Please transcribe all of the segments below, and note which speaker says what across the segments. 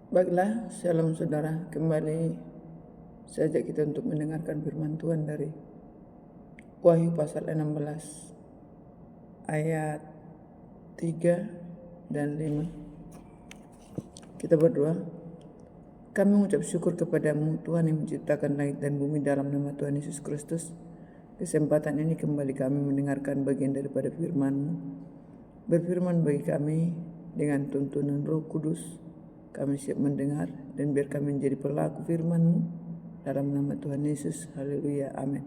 Speaker 1: Baiklah, shalom saudara. Kembali saya ajak kita untuk mendengarkan firman Tuhan dari Wahyu pasal 16 ayat 3 dan 5. Kita berdoa. Kami mengucap syukur kepadamu Tuhan yang menciptakan langit dan bumi dalam nama Tuhan Yesus Kristus. Kesempatan ini kembali kami mendengarkan bagian daripada firman-Mu. Berfirman bagi kami dengan tuntunan Roh Kudus. Kami siap mendengar dan biar kami menjadi pelaku firman-Mu dalam nama Tuhan Yesus. Haleluya. Amin.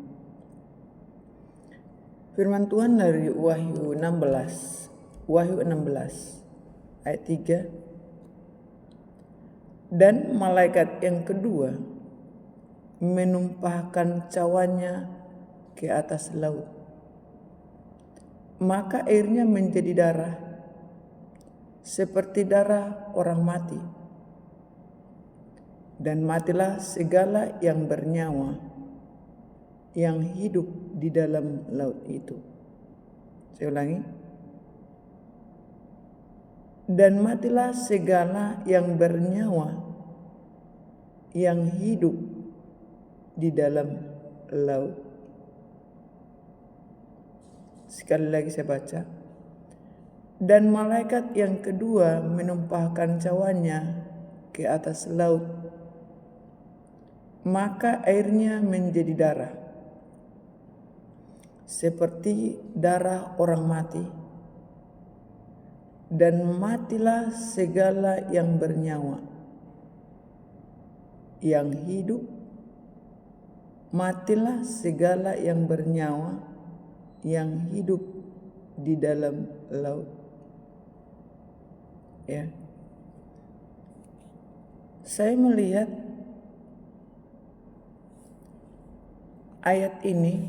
Speaker 1: Firman Tuhan dari Wahyu 16 ayat 3. Dan malaikat yang kedua menumpahkan cawannya ke atas laut. Maka airnya menjadi darah, seperti darah orang mati. Dan matilah segala yang bernyawa, yang hidup di dalam laut itu. Saya ulangi. Dan matilah segala yang bernyawa, yang hidup di dalam laut. Sekali lagi saya baca. Dan malaikat yang kedua menumpahkan cawannya ke atas laut. Maka airnya menjadi darah, seperti darah orang mati. Dan matilah segala yang bernyawa, yang hidup. Matilah segala yang bernyawa, yang hidup di dalam laut. Ya. Saya melihat ayat ini,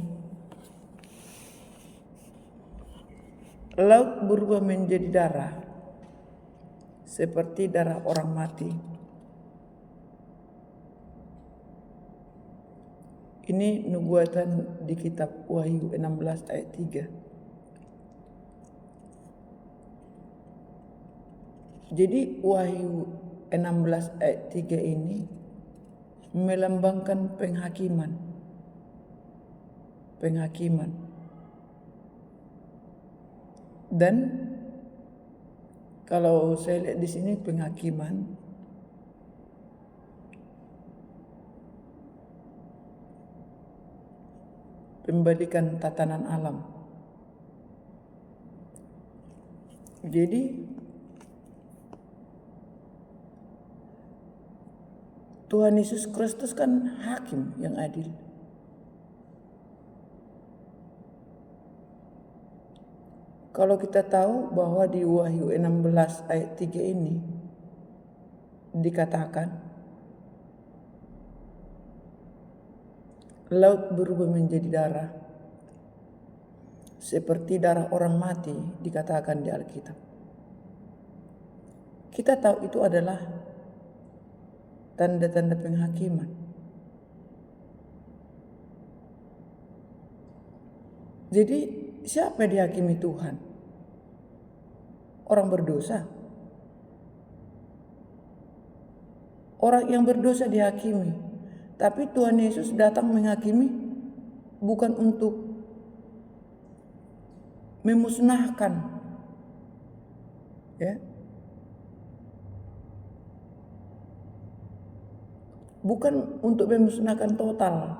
Speaker 1: laut berubah menjadi darah, seperti darah orang mati. Ini nubuatan di kitab Wahyu 16 ayat 3. Jadi Wahyu 16 ayat 3 ini melambangkan penghakiman. Dan kalau saya lihat di sini penghakiman, pembalikan tatanan alam. Jadi Tuhan Yesus Kristus kan hakim yang adil. Kalau kita tahu bahwa di Wahyu 16 ayat 3 ini dikatakan laut berubah menjadi darah, seperti darah orang mati, dikatakan di Alkitab. Kita tahu itu adalah tanda-tanda penghakiman. Jadi siapa yang dihakimi Tuhan? Orang berdosa. Orang yang berdosa dihakimi. Tapi Tuhan Yesus datang menghakimi bukan untuk memusnahkan, ya, bukan untuk memusnahkan total.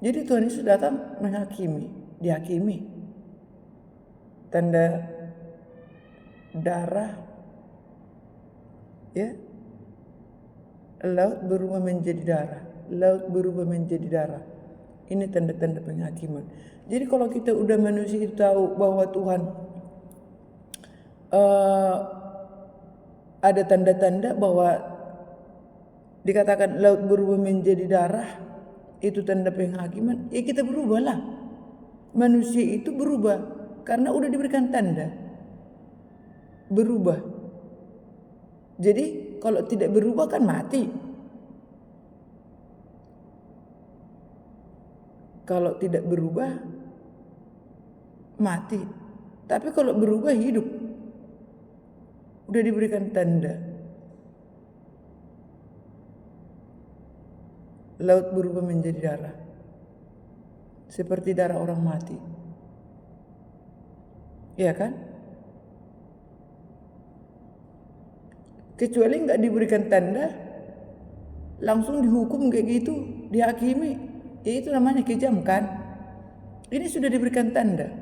Speaker 1: Jadi Tuhan Yesus datang menghakimi, dihakimi. Tanda darah, ya, laut berubah menjadi darah, laut berubah menjadi darah. Ini tanda-tanda penghakiman. Jadi kalau kita udah manusia itu tahu bahwa Tuhan ada tanda-tanda bahwa dikatakan laut berubah menjadi darah, itu tanda penghakiman, ya kita berubahlah. Manusia itu berubah karena udah diberikan tanda berubah. Jadi kalau tidak berubah kan mati. Kalau tidak berubah mati. Tapi kalau berubah hidup. udah diberikan tanda. Laut berubah menjadi darah, seperti darah orang mati. Ya kan? Kecuali nggak diberikan tanda, langsung dihukum kayak gitu, dihakimi, ya itu namanya kejam kan? Ini sudah diberikan tanda.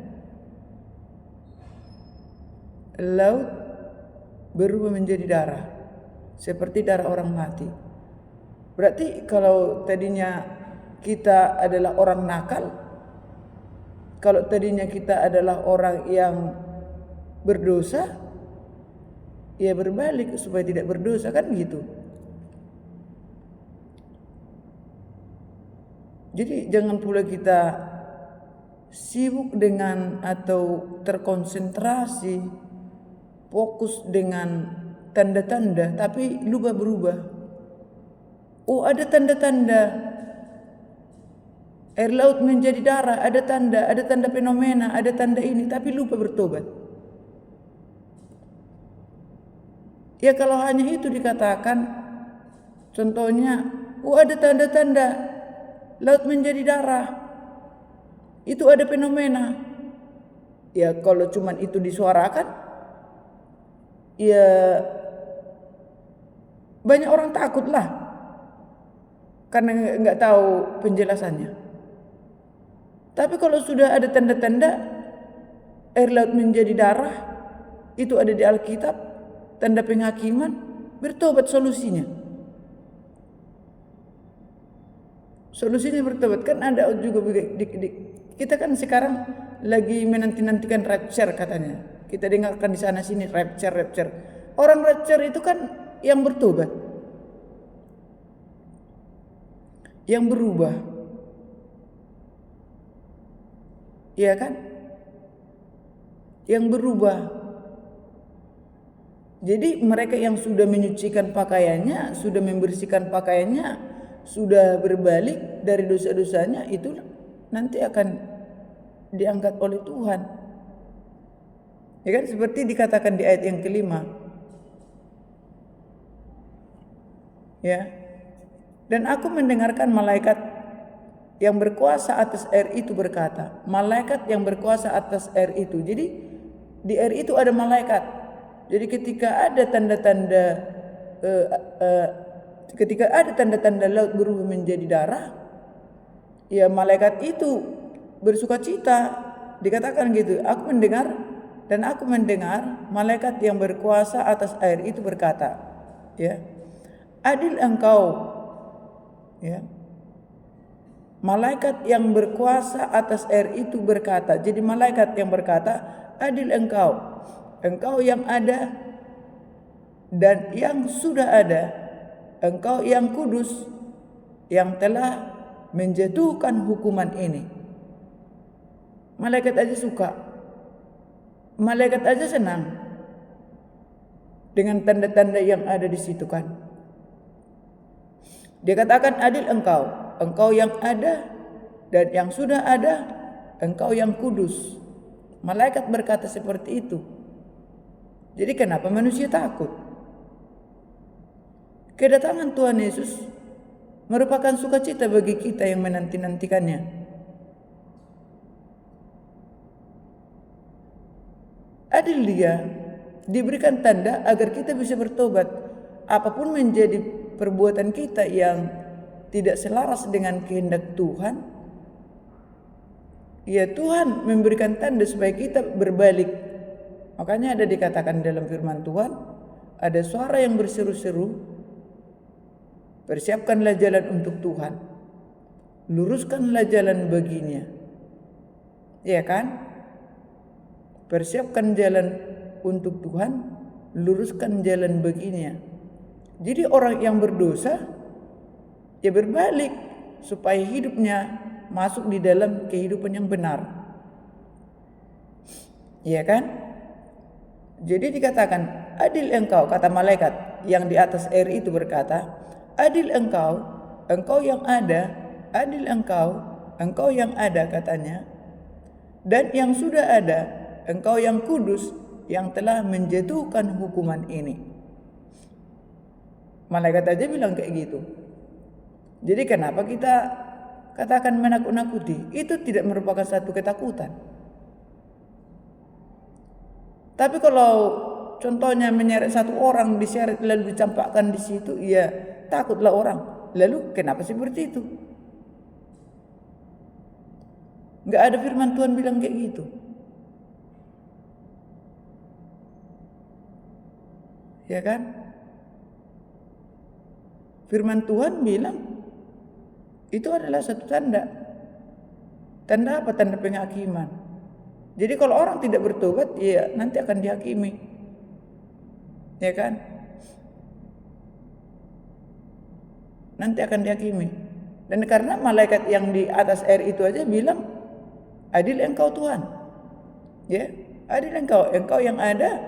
Speaker 1: Laut berubah menjadi darah, seperti darah orang mati. Berarti kalau tadinya kita adalah orang nakal, kalau tadinya kita adalah orang yang berdosa, ya berbalik supaya tidak berdosa, kan gitu. Jadi jangan pula kita sibuk dengan atau terkonsentrasi fokus dengan tanda-tanda tapi lupa berubah. Oh, ada tanda-tanda air laut menjadi darah, ada tanda fenomena, ada tanda ini, tapi lupa bertobat. Ya kalau hanya itu dikatakan, contohnya, oh ada tanda-tanda laut menjadi darah, itu ada fenomena. Ya kalau cuman itu disuarakan, ya banyak orang takut lah, karena nggak tahu penjelasannya. Tapi kalau sudah ada tanda-tanda air laut menjadi darah, itu ada di Alkitab, tanda penghakiman, bertobat solusinya. Solusinya bertobat. Kan ada juga kita kan sekarang lagi menanti-nantikan rapture katanya. Kita dengarkan di sana sini rapture. Orang rapture itu kan yang bertobat, yang berubah, ya kan? Yang berubah. Jadi mereka yang sudah menyucikan pakaiannya, sudah membersihkan pakaiannya, sudah berbalik dari dosa-dosanya, itu nanti akan diangkat oleh Tuhan. Ya kan, seperti dikatakan di ayat yang kelima. Ya. Dan aku mendengarkan malaikat yang berkuasa atas air itu berkata, malaikat yang berkuasa atas air itu. Jadi di air itu ada malaikat. Jadi ketika ada tanda-tanda laut berubah menjadi darah, ya malaikat itu bersuka cita. Dikatakan gitu, aku mendengar malaikat yang berkuasa atas air itu berkata, ya, adil engkau, ya. Malaikat yang berkuasa atas air itu berkata. Jadi malaikat yang berkata, adil engkau yang ada dan yang sudah ada, engkau yang kudus, yang telah menjatuhkan hukuman ini. Malaikat aja suka, malaikat aja senang dengan tanda-tanda yang ada di situ kan. Dia katakan, adil engkau yang ada dan yang sudah ada, engkau yang kudus. Malaikat berkata seperti itu. Jadi kenapa manusia takut? Kedatangan Tuhan Yesus merupakan sukacita bagi kita yang menanti-nantikannya. Adil dia, diberikan tanda agar kita bisa bertobat. Apapun menjadi perbuatan kita yang tidak selaras dengan kehendak Tuhan, ya Tuhan memberikan tanda supaya kita berbalik. Makanya ada dikatakan dalam firman Tuhan, ada suara yang berseru-seru, persiapkanlah jalan untuk Tuhan, luruskanlah jalan baginya. Ya kan? Persiapkan jalan untuk Tuhan, luruskan jalan baginya. Jadi orang yang berdosa, ya berbalik supaya hidupnya masuk di dalam kehidupan yang benar. Ya kan? Jadi dikatakan, adil engkau, kata malaikat yang di atas air itu berkata, adil engkau yang ada, adil engkau yang ada katanya, dan yang sudah ada, engkau yang kudus, yang telah menjatuhkan hukuman ini. Malaikat aja bilang kayak gitu. Jadi kenapa kita katakan menakut-nakuti? Itu tidak merupakan satu ketakutan. Tapi kalau contohnya menyeret satu orang, diseret lalu dicampakkan di situ, ya takutlah orang. Lalu kenapa seperti itu? Nggak ada firman Tuhan bilang kayak gitu. Ya kan? Firman Tuhan bilang itu adalah satu tanda. Tanda apa? Tanda penghakiman. Jadi kalau orang tidak bertobat, ya nanti akan dihakimi. Ya kan? Nanti akan dihakimi. Dan karena malaikat yang di atas air itu aja bilang, adil engkau Tuhan. Ya, adil engkau yang ada,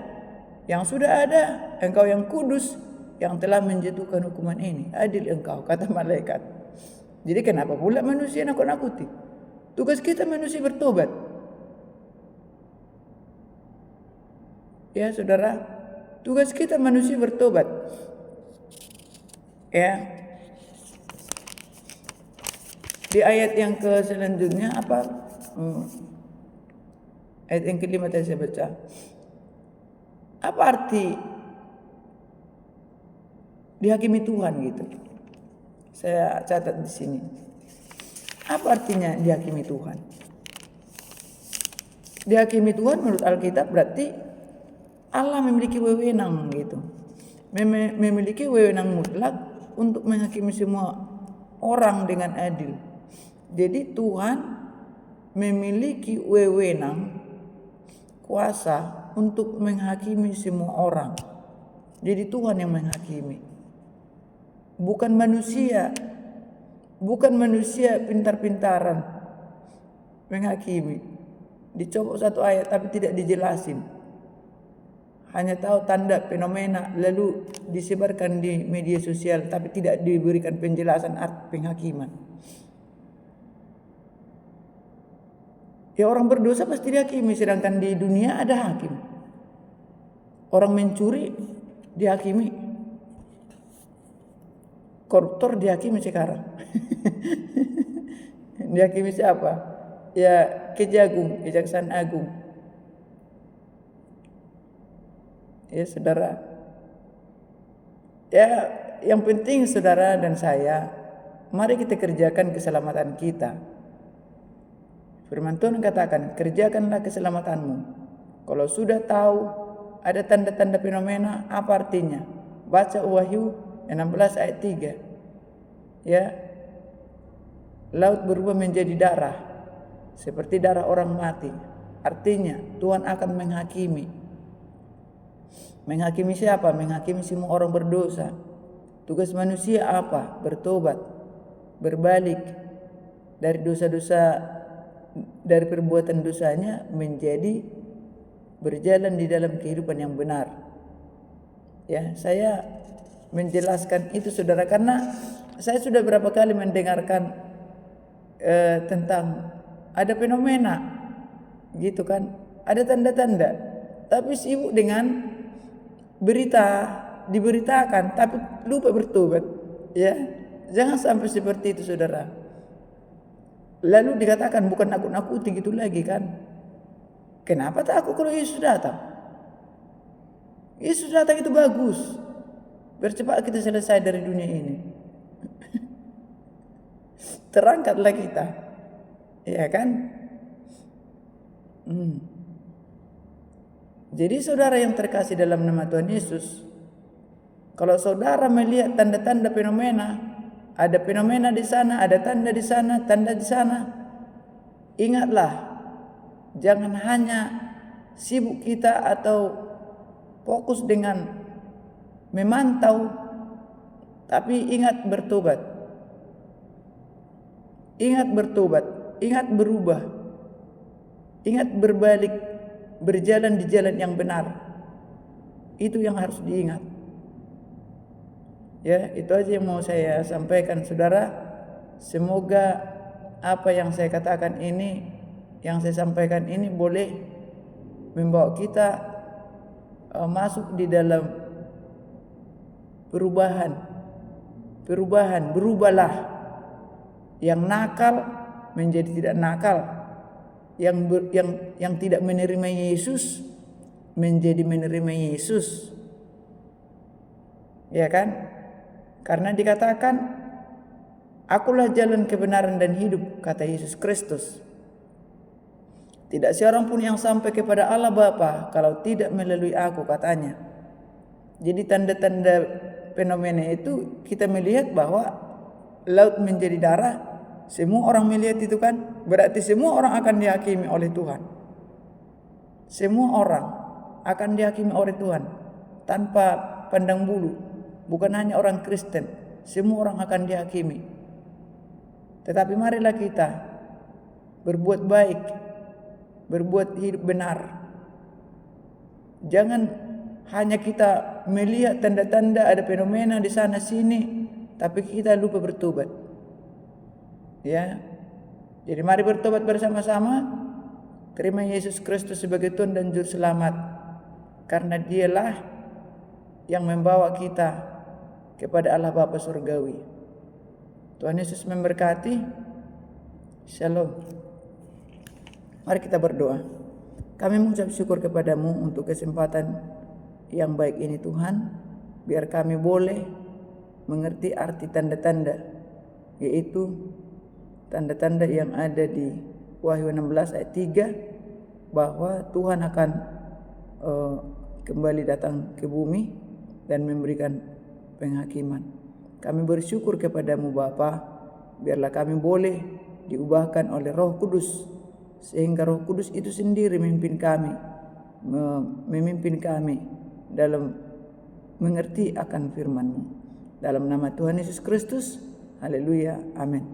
Speaker 1: yang sudah ada, engkau yang kudus, yang telah menjatuhkan hukuman ini. Adil engkau, kata malaikat. Jadi kenapa pula manusia nakut-nakuti? Tugas kita manusia bertobat. Ya saudara, tugas kita manusia bertobat. Ya. Di ayat yang ke selanjutnya apa? Ayat yang kelima tadi saya baca. Apa arti dihakimi Tuhan gitu? Saya catat di sini. Apa artinya dihakimi Tuhan? Dihakimi Tuhan menurut Alkitab berarti Allah memiliki wewenang gitu. Memiliki wewenang mutlak untuk menghakimi semua orang dengan adil. Jadi Tuhan memiliki wewenang kuasa untuk menghakimi semua orang. Jadi Tuhan yang menghakimi. Bukan manusia. Bukan manusia pintar-pintaran menghakimi. Dicopot satu ayat tapi tidak dijelasin. Hanya tahu tanda fenomena lalu disebarkan di media sosial tapi tidak diberikan penjelasan arti penghakiman. Ya orang berdosa pasti dihakimi, sedangkan di dunia ada hakim. Orang mencuri dihakimi. Koruptor dihakimi sekarang. Dihakimi siapa? Ya Kejaksaan Agung. Ya saudara. Ya yang penting saudara dan saya, mari kita kerjakan keselamatan kita. Firman Tuhan katakan, kerjakanlah keselamatanmu. Kalau sudah tahu ada tanda-tanda fenomena, apa artinya? Baca Wahyu 16 ayat 3. Ya. Laut berubah menjadi darah, seperti darah orang mati. Artinya Tuhan akan menghakimi. Menghakimi siapa? Menghakimi semua orang berdosa. Tugas manusia apa? Bertobat, berbalik dari dosa-dosa, dari perbuatan dosanya menjadi berjalan di dalam kehidupan yang benar. Ya, saya menjelaskan itu saudara karena saya sudah berapa kali mendengarkan tentang ada fenomena gitu kan, ada tanda-tanda, tapi sibuk dengan berita, diberitakan tapi lupa bertobat. Ya, jangan sampai seperti itu saudara. Lalu dikatakan bukan nakut-nakuti gitu lagi kan. Kenapa takut kalau Yesus datang? Yesus datang itu bagus. Bercepat kita selesai dari dunia ini. Terangkatlah kita. Ya kan? Jadi saudara yang terkasih dalam nama Tuhan Yesus, kalau saudara melihat tanda-tanda fenomena, ada fenomena di sana, ada tanda di sana, tanda di sana, ingatlah, jangan hanya sibuk kita atau fokus dengan memantau, tapi ingat bertobat. Ingat bertobat, ingat berubah, ingat berbalik, berjalan di jalan yang benar. Itu yang harus diingat. Ya, itu aja yang mau saya sampaikan saudara. Semoga apa yang saya katakan ini, yang saya sampaikan ini boleh membawa kita masuk di dalam perubahan, berubahlah. Yang nakal menjadi tidak nakal, yang tidak menerima Yesus menjadi menerima Yesus. Ya kan? Karena dikatakan, akulah jalan kebenaran dan hidup, kata Yesus Kristus. Tidak seorang pun yang sampai kepada Allah Bapa kalau tidak melalui aku, katanya. Jadi tanda-tanda fenomena itu kita melihat bahwa laut menjadi darah. Semua orang melihat itu kan. Berarti semua orang akan dihakimi oleh Tuhan. Semua orang akan dihakimi oleh Tuhan tanpa pandang bulu. Bukan hanya orang Kristen, semua orang akan dihakimi. Tetapi marilah kita berbuat baik, berbuat hidup benar. Jangan hanya kita melihat tanda-tanda ada fenomena di sana sini, tapi kita lupa bertobat. Ya. Jadi mari bertobat bersama-sama, terima Yesus Kristus sebagai Tuhan dan Juru Selamat, karena Dialah yang membawa kita kepada Allah Bapa Surgawi. Tuhan Yesus memberkati. Shalom. Mari kita berdoa. Kami mengucap syukur kepadamu untuk kesempatan yang baik ini Tuhan. Biar kami boleh mengerti arti tanda-tanda, yaitu tanda-tanda yang ada di Wahyu 16 ayat 3, bahwa Tuhan akan kembali datang ke bumi dan memberikan penghakiman. Kami bersyukur kepadamu Bapa, biarlah kami boleh diubahkan oleh Roh Kudus, sehingga Roh Kudus itu sendiri memimpin kami dalam mengerti akan firman-Mu. Dalam nama Tuhan Yesus Kristus, haleluya, amin.